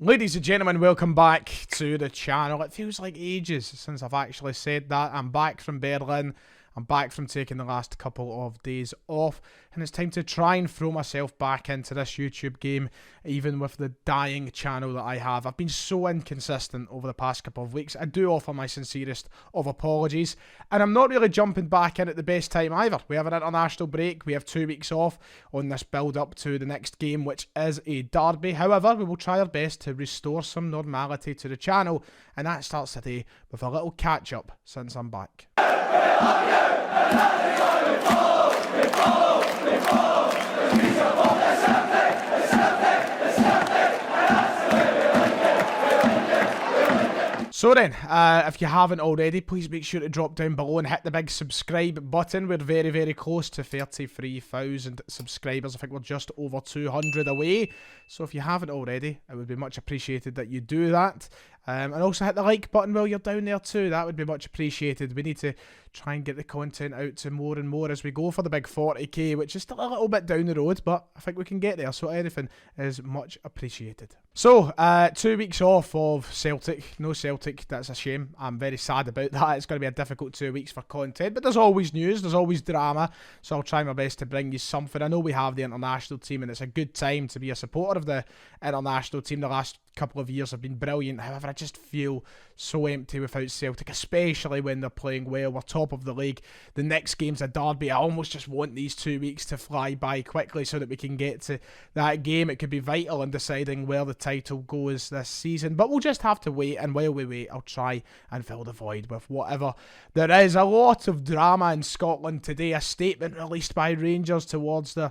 Ladies and gentlemen, welcome back to the channel. It feels like ages since I've actually said that. I'm back from Berlin. I'm back from taking the last couple of days off, and it's time to try and throw myself back into this YouTube game, even with the dying channel that I have. I've been so inconsistent over the past couple of weeks. I do offer my sincerest of apologies, and I'm not really jumping back in at the best time either. We have an international break. We have 2 weeks off on this build up to the next game, which is a derby. However, we will try our best to restore some normality to the channel, and that starts today with a little catch up since I'm back. So then, if you haven't already, please make sure to drop down below and hit the big subscribe button. We're very, very close to 33,000 subscribers. I think we're just over 200 away. So if you haven't already, it would be much appreciated that you do that. And also hit the like button while you're down there too. That would be much appreciated. We need to try and get the content out to more and more as we go for the big 40k, which is still a little bit down the road, but I think we can get there. So anything is much appreciated. So, 2 weeks off of Celtic. No Celtic, that's a shame. I'm very sad about that. It's going to be a difficult 2 weeks for content, but there's always news, there's always drama, so I'll try my best to bring you something. I know we have the international team, and it's a good time to be a supporter of the international team. The last couple of years have been brilliant. However, I just feel so empty without Celtic, especially when they're playing well. We're top of the league. The next game's a derby. I almost just want these 2 weeks to fly by quickly so that we can get to that game. It could be vital in deciding where the title goes this season, but we'll just have to wait, and while we wait, I'll try and fill the void with whatever there is. A lot of drama in Scotland today. A statement released by Rangers towards their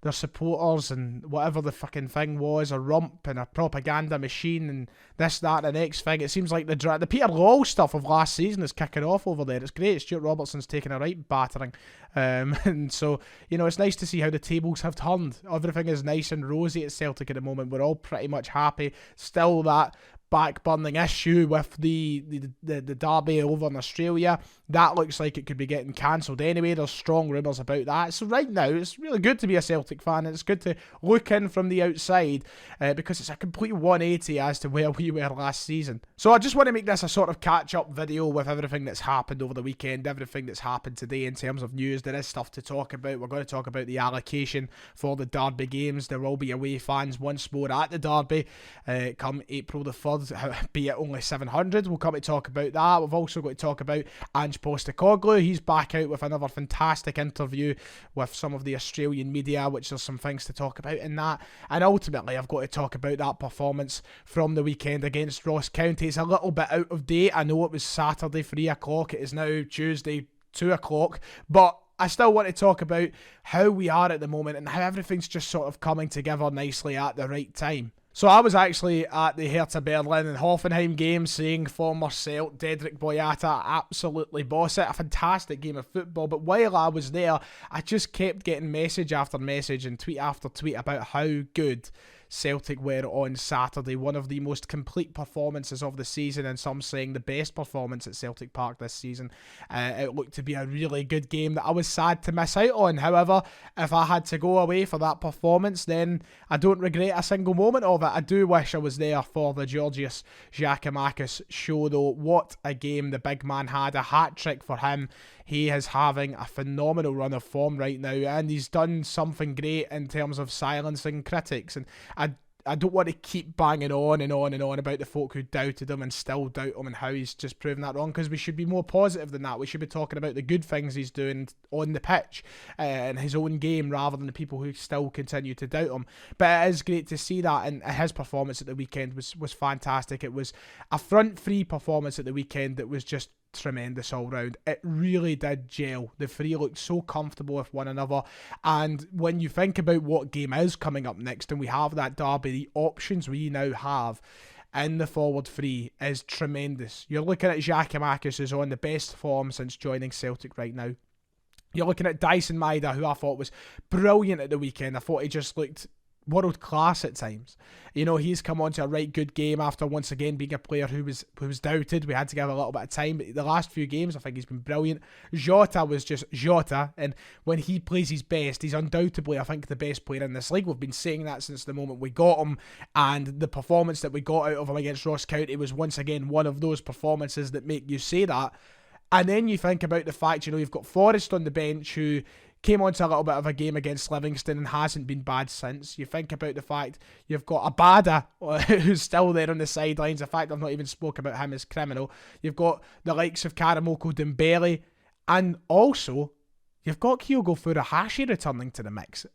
supporters, and whatever the fucking thing was, a rump and a propaganda machine and this, that and the next thing. It seems like the Peter Law stuff of last season is kicking off over there. It's great. Stuart Robertson's taking a right battering, and so, you know, it's nice to see how the tables have turned. Everything is nice and rosy at Celtic at the moment. We're all pretty much happy. Still that back-burning issue with the derby over in Australia. That looks like it could be getting cancelled anyway. There's strong rumours about that. So right now, it's really good to be a Celtic fan, and it's good to look in from the outside because it's a complete 180 as to where we were last season. So I just want to make this a sort of catch-up video with everything that's happened over the weekend, everything that's happened today in terms of news. There is stuff to talk about. We're going to talk about the allocation for the derby games. There will be away fans once more at the derby come April the 3rd. Be it only 700. We'll come to talk about that. We've also got to talk about Ange Postecoglou. He's back out with another fantastic interview with some of the Australian media, which there's some things to talk about in that. And ultimately, I've got to talk about that performance from the weekend against Ross County. It's a little bit out of date. I know it was Saturday 3 o'clock. It is now Tuesday 2 o'clock. But I still want to talk about how we are at the moment and how everything's just sort of coming together nicely at the right time. So I was actually at the Hertha Berlin and Hoffenheim game, seeing former Celt Dedrick Boyata absolutely boss it. A fantastic game of football. But while I was there, I just kept getting message after message and tweet after tweet about how good Celtic were on Saturday. One of the most complete performances of the season, and some saying the best performance at Celtic Park this season. It looked to be a really good game that I was sad to miss out on. However, if I had to go away for that performance, then I don't regret a single moment of it. I do wish I was there for the Georgios Giakoumakis show though. What a game the big man had. A hat-trick for him. He is having a phenomenal run of form right now, and he's done something great in terms of silencing critics. And I don't want to keep banging on and on and on about the folk who doubted him and still doubt him and how he's just proven that wrong, because we should be more positive than that. We should be talking about the good things he's doing on the pitch and his own game, rather than the people who still continue to doubt him. But it is great to see that, and his performance at the weekend was fantastic. It was a front-free performance at the weekend that was just tremendous all round. It really did gel. The three looked so comfortable with one another, and when you think about what game is coming up next and we have that derby, the options we now have in the forward three is tremendous. You're looking at Giakoumakis, who's on the best form since joining Celtic right now. You're looking at Dyson Maeda, who I thought was brilliant at the weekend. I thought he just looked world class at times. You know, he's come on to a right good game after once again being a player who was doubted. We had to give a little bit of time, but the last few games I think he's been brilliant. Jota was just Jota, and when he plays his best, he's undoubtedly, I think, the best player in this league. We've been saying that since the moment we got him, and the performance that we got out of him against Ross County was once again one of those performances that make you say that. And then you think about the fact, you know, you've got Forrest on the bench who came onto a little bit of a game against Livingston and hasn't been bad since. You think about the fact you've got Abada, who's still there on the sidelines. The fact I've not even spoke about him as criminal. You've got the likes of Karamoko Dembele. And also, you've got Kyogo Furuhashi returning to the mix.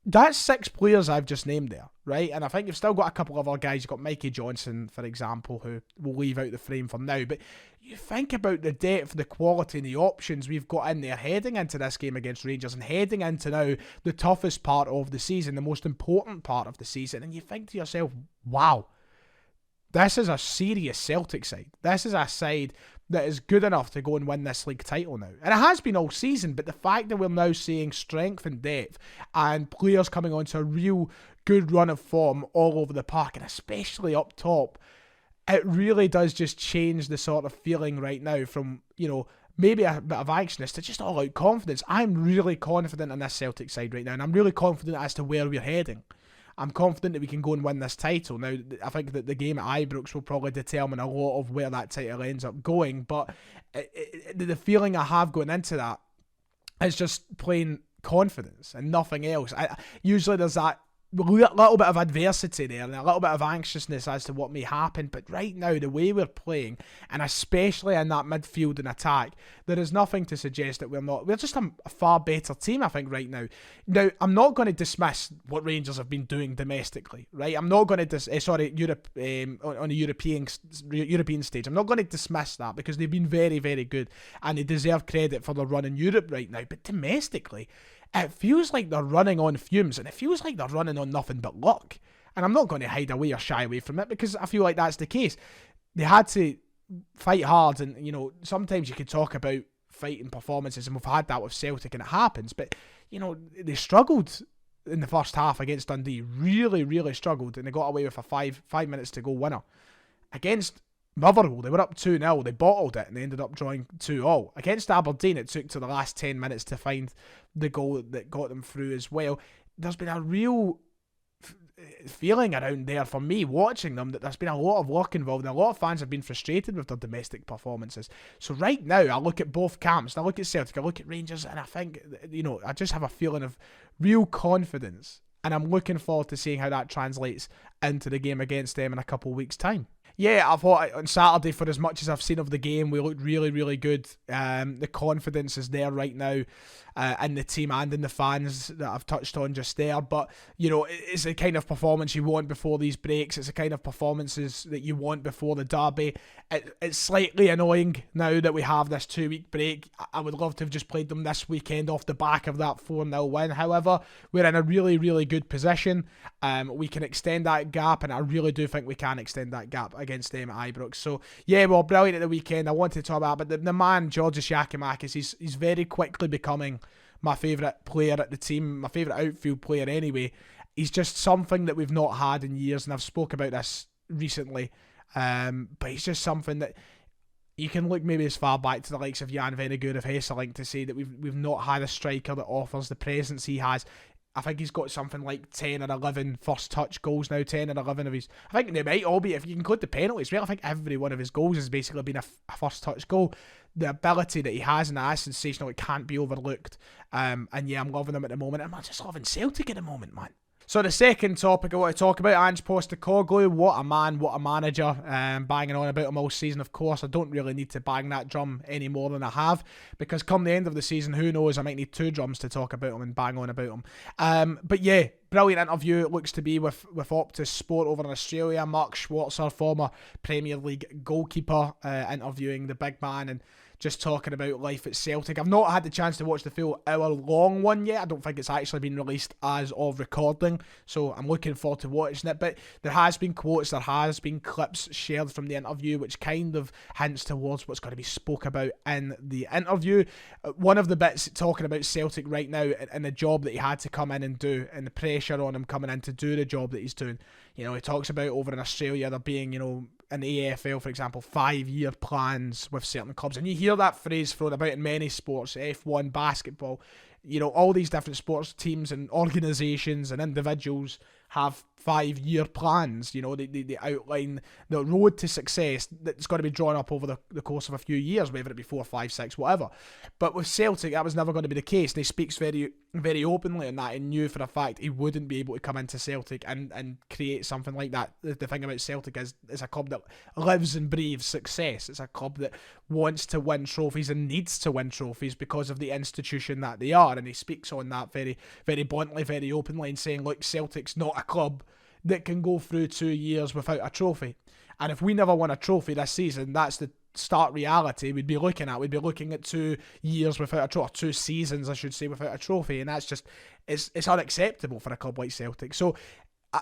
That's 6 players I've just named there, right? And I think you've still got a couple of other guys. You've got Mikey Johnson, for example, who will leave out the frame for now. But you think about the depth, the quality, and the options we've got in there heading into this game against Rangers and heading into now the toughest part of the season, the most important part of the season. And you think to yourself, wow, this is a serious Celtic side. This is a side that is good enough to go and win this league title now. And it has been all season, but the fact that we're now seeing strength and depth and players coming onto a real good run of form all over the park, and especially up top, it really does just change the sort of feeling right now from, you know, maybe a bit of anxiousness to just all-out confidence. I'm really confident in this Celtic side right now, and I'm really confident as to where we're heading. I'm confident that we can go and win this title. Now, I think that the game at IBROX will probably determine a lot of where that title ends up going, but the feeling I have going into that is just plain confidence and nothing else. Usually there's that little bit of adversity there and a little bit of anxiousness as to what may happen, but right now the way we're playing, and especially in that midfield and attack, there is nothing to suggest that we're just a far better team, I think, right now. Now, I'm not going to dismiss what Rangers have been doing domestically, right? I'm not going to Europe on a European stage, I'm not going to dismiss that because they've been very, very good and they deserve credit for their run in Europe right now, but domestically it feels like they're running on fumes, and it feels like they're running on nothing but luck. And I'm not going to hide away or shy away from it because I feel like that's the case. They had to fight hard, and, you know, sometimes you could talk about fighting performances, and we've had that with Celtic, and it happens. But, you know, they struggled in the first half against Dundee. Really, really struggled, and they got away with a 5 minutes to go winner. Against Motherwell, they were up 2-0, they bottled it and they ended up drawing 2-2. Against Aberdeen, it took to the last 10 minutes to find the goal that got them through as well. There's been a real feeling around there for me watching them that there's been a lot of luck involved, and a lot of fans have been frustrated with their domestic performances. So right now, I look at both camps, I look at Celtic, I look at Rangers, and I think, you know, I just have a feeling of real confidence, and I'm looking forward to seeing how that translates into the game against them in a couple of weeks' time. Yeah, I thought on Saturday, for as much as I've seen of the game, we looked really, really good. The confidence is there right now in the team and in the fans that I've touched on just there. But, you know, it's the kind of performance you want before these breaks. It's the kind of performances that you want before the derby. It's slightly annoying now that we have this 2-week break. I would love to have just played them this weekend off the back of that 4-0 win. However, we're in a really, really good position. We can extend that gap, and I really do think we can extend that gap against them at Ibrox. So yeah, well, brilliant at the weekend. I wanted to talk about, but the man Georgios Giacomakis, he's very quickly becoming my favourite player at the team, my favourite outfield player anyway. He's just something that we've not had in years, and I've spoke about this recently, but he's just something that you can look maybe as far back to the likes of Jan Vennegoor of Hesselink to say that we've not had a striker that offers the presence he has. I think he's got something like 10 or 11 first touch goals now, 10 or 11 of his. I think they might all be, if you include the penalties, well, I think every one of his goals has basically been a first touch goal. The ability that he has and that is sensational. It can't be overlooked. And yeah, I'm loving him at the moment. I'm just loving Celtic at the moment, man. So the second topic I want to talk about, Ange Postecoglou. What a man, what a manager. Banging on about him all season, of course. I don't really need to bang that drum any more than I have, because come the end of the season, who knows, I might need 2 drums to talk about him and bang on about him. But yeah, brilliant interview it looks to be with Optus Sport over in Australia. Mark Schwarzer, former Premier League goalkeeper, interviewing the big man, and just talking about life at Celtic. I've not had the chance to watch the full hour-long one yet. I don't think it's actually been released as of recording, so I'm looking forward to watching it. But there has been quotes, there has been clips shared from the interview, which kind of hints towards what's going to be spoke about in the interview. One of the bits talking about Celtic right now and the job that he had to come in and do, and the pressure on him coming in to do the job that he's doing. You know, he talks about over in Australia there being, you know, in the AFL, for example, 5-year plans with certain clubs. And you hear that phrase thrown about in many sports, F1, basketball, you know, all these different sports teams and organisations and individuals have 5-year plans. You know, they outline the road to success that's got to be drawn up over the course of a few years, whether it be 4, 5, 6, whatever. But with Celtic, that was never going to be the case. And he speaks very, very openly on that. He knew for a fact he wouldn't be able to come into Celtic and create something like that. The thing about Celtic is it's a club that lives and breathes success. It's a club that wants to win trophies and needs to win trophies because of the institution that they are. And he speaks on that very, very bluntly, very openly, and saying, look, Celtic's not a club that can go through 2 years without a trophy. And if we never won a trophy this season, that's the stark reality we'd be looking at. We'd be looking at 2 years without a trophy, or 2 seasons, I should say, without a trophy. And that's just, it's unacceptable for a club like Celtic. So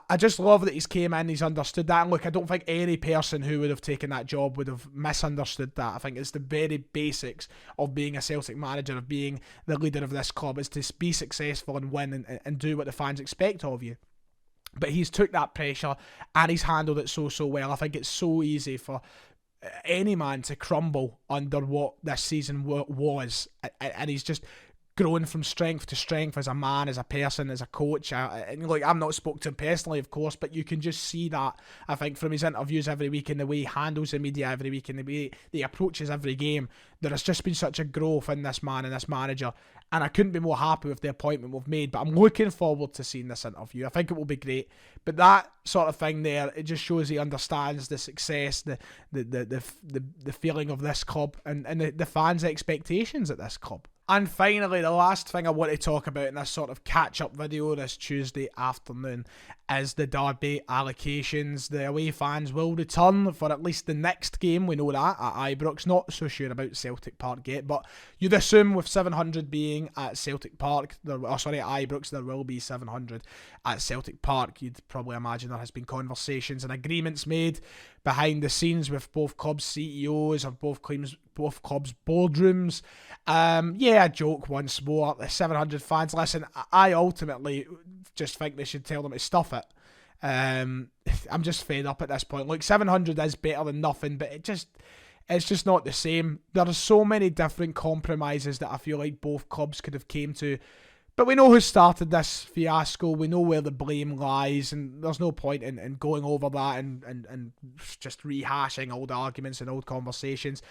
I just love that he's came in, he's understood that. And look, I don't think any person who would have taken that job would have misunderstood that. I think it's the very basics of being a Celtic manager, of being the leader of this club, is to be successful and win and do what the fans expect of you. But he's took that pressure and he's handled it so well. I think it's so easy for any man to crumble under what this season was. And he's just grown from strength to strength as a man, as a person, as a coach. And look, I'm not spoke to him personally, of course, but you can just see that, I think, from his interviews every week and the way he handles the media every week and the way he approaches every game. There has just been such a growth in this man and this manager. And I couldn't be more happy with the appointment we've made. But I'm looking forward to seeing this interview. I think it will be great. But that sort of thing there, it just shows he understands the success, the feeling of this club and the fans' expectations at this club. And finally, the last thing I want to talk about in this sort of catch-up video this Tuesday afternoon is the derby allocations. The away fans will return for at least the next game, we know that, at IBROX. Not so sure about Celtic Park yet, but you'd assume with 700 being at Celtic Park, at IBROX, there will be 700 at Celtic Park. You'd probably imagine there has been conversations and agreements made behind the scenes with both clubs' CEOs of both clubs' boardrooms. A joke once more. The 700 fans, listen, I ultimately just think they should tell them to stuff it. I'm just fed up at this point. Look, 700 is better than nothing, but it's just not the same. There are so many different compromises that I feel like both clubs could have came to. But we know who started this fiasco. We know where the blame lies, and there's no point in going over that and just rehashing old arguments and old conversations.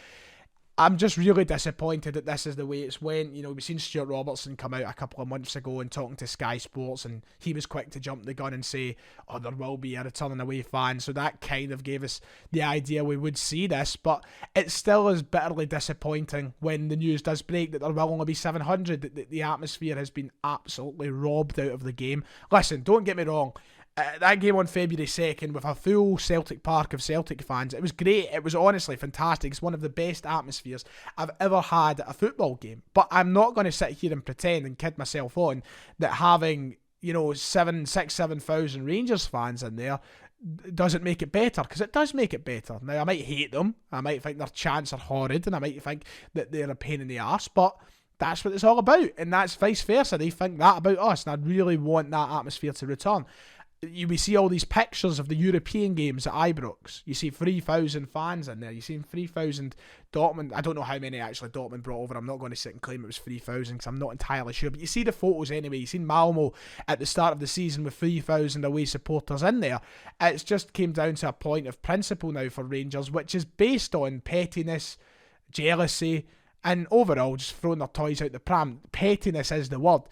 I'm just really disappointed that this is the way it's went. You know, we've seen Stuart Robertson come out a couple of months ago and talking to Sky Sports, and he was quick to jump the gun and say, oh, there will be a returning away fan. So that kind of gave us the idea we would see this, but it still is bitterly disappointing when the news does break that there will only be 700, that the atmosphere has been absolutely robbed out of the game. Listen, don't get me wrong. That game on February 2nd with a full Celtic Park of Celtic fans, it was great. It was honestly fantastic. It's one of the best atmospheres I've ever had at a football game. But I'm not going to sit here and pretend and kid myself on that having, 7,000 Rangers fans in there doesn't make it better, because it does make it better. Now, I might hate them. I might think their chants are horrid, and I might think that they're a pain in the arse, but that's what it's all about. And that's vice versa. They think that about us, and I really want that atmosphere to return. We see all these pictures of the European games at IBROX. You see 3,000 fans in there. You see 3,000 Dortmund. I don't know how many actually Dortmund brought over. I'm not going to sit and claim it was 3,000 because I'm not entirely sure. But you see the photos anyway. You seen Malmo at the start of the season with 3,000 away supporters in there. It's just came down to a point of principle now for Rangers, which is based on pettiness, jealousy, and overall just throwing their toys out the pram. Pettiness is the word.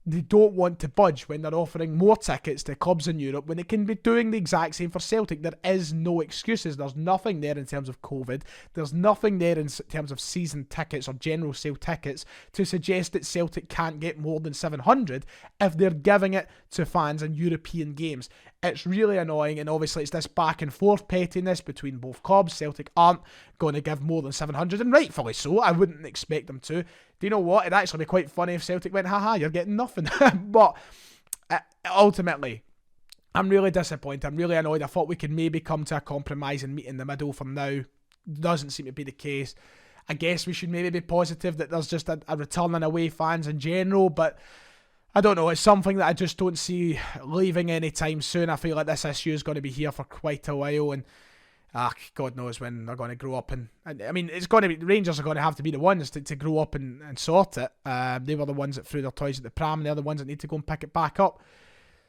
They don't want to budge when they're offering more tickets to clubs in Europe when they can be doing the exact same for Celtic. There is no excuses. There's nothing there in terms of COVID. There's nothing there in terms of season tickets or general sale tickets to suggest that Celtic can't get more than 700 if they're giving it to fans in European games. It's really annoying, and obviously it's this back and forth pettiness between both clubs. Celtic aren't going to give more than 700, and rightfully so. I wouldn't expect them to. Do you know what? It'd actually be quite funny if Celtic went, haha, you're getting nothing. But ultimately, I'm really disappointed. I'm really annoyed. I thought we could maybe come to a compromise and meet in the middle. For now, doesn't seem to be the case. I guess we should maybe be positive that there's just a return in away fans in general, but I don't know, it's something that I just don't see leaving anytime soon. I feel like this issue is going to be here for quite a while, and God knows when they're going to grow up. And I mean, it's going to be, Rangers are going to have to be the ones to grow up and sort it. They were the ones that threw their toys at the pram, and they're the ones that need to go and pick it back up.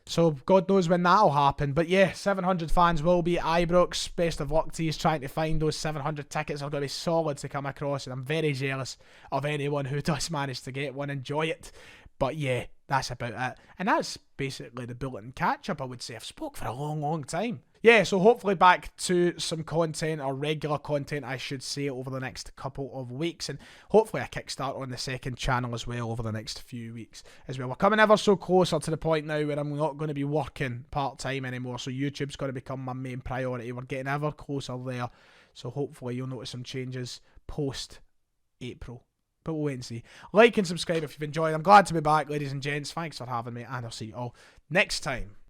So God knows when that'll happen. But yeah, 700 fans will be at IBROX. Best of luck to you trying to find those 700 tickets. Are going to be solid to come across, and I'm very jealous of anyone who does manage to get one. Enjoy it. But yeah, that's about it. And that's basically the bulletin catch-up, I would say. I've spoke for a long, long time. Yeah, so hopefully back to some content, or regular content, I should say, over the next couple of weeks. And hopefully a kickstart on the second channel as well over the next few weeks as well. We're coming ever so closer to the point now where I'm not going to be working part-time anymore. So YouTube's going to become my main priority. We're getting ever closer there. So hopefully you'll notice some changes post-April. But we'll wait and see. Like and subscribe if you've enjoyed. I'm glad to be back, ladies and gents. Thanks for having me, and I'll see you all next time.